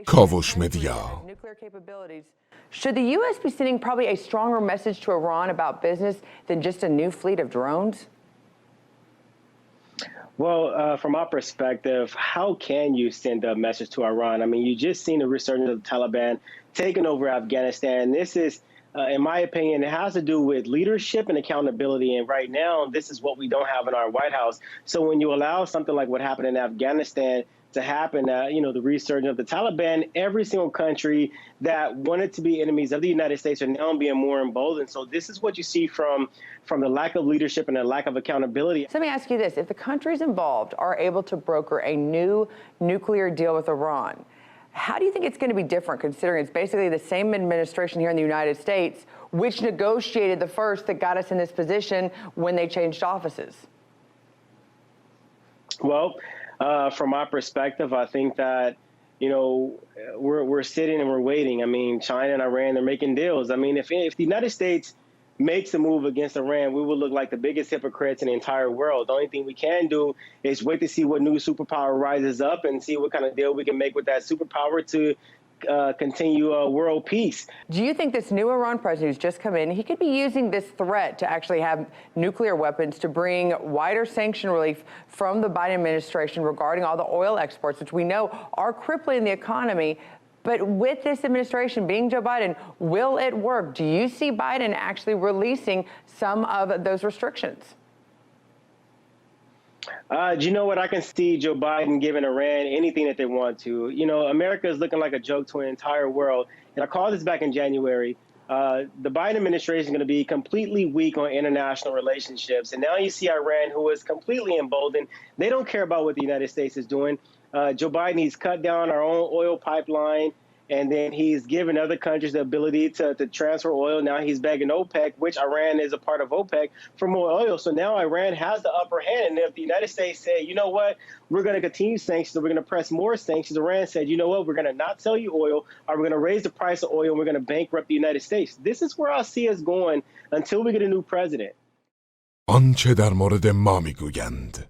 کاوش مدیا. Should the U.S. be sending probably a stronger message to Iran about business than just a new fleet of drones? Well, from our perspective, how can you send a message to Iran? I mean, you just seen the resurgence of the Taliban taking over Afghanistan. This is, in my opinion, it has to do with leadership and accountability. And right now, this is what we don't have in our White House. So when you allow something like what happened in Afghanistan to happen, the resurgence of the Taliban, every single country that wanted to be enemies of the United States are now being more emboldened. So this is what you see from the lack of leadership and the lack of accountability. So let me ask you this. If the countries involved are able to broker a new nuclear deal with Iran, how do you think it's going to be different, considering it's basically the same administration here in the United States which negotiated the first that got us in this position when they changed offices? Well, from my perspective, I think that, we're sitting and we're waiting. I mean, China and Iran, they're making deals. I mean, if the United States makes a move against Iran, we will look like the biggest hypocrites in the entire world. The only thing we can do is wait to see what new superpower rises up and see what kind of deal we can make with that superpower to continue world peace. Do you think this new Iran president who's just come in, he could be using this threat to actually have nuclear weapons to bring wider sanction relief from the Biden administration regarding all the oil exports, which we know are crippling the economy? But with this administration being Joe Biden, will it work? Do you see Biden actually releasing some of those restrictions? Do you know what? I can see Joe Biden giving Iran anything that they want to. America is looking like a joke to an entire world. And I called this back in January. The Biden administration is going to be completely weak on international relationships. And now you see Iran, who is completely emboldened. They don't care about what the United States is doing. Joe Biden, he's cut down our own oil pipeline. And then he's given other countries the ability to transfer oil. Now he's begging OPEC, which Iran is a part of OPEC, for more oil. So now Iran has the upper hand. And if the United States say, you know what, we're going to continue sanctions, we're going to press more sanctions, Iran said, you know what, we're going to not sell you oil, or we're going to raise the price of oil, and we're going to bankrupt the United States. This is where I see us going until we get a new president. آنچه در مورد ما میگویند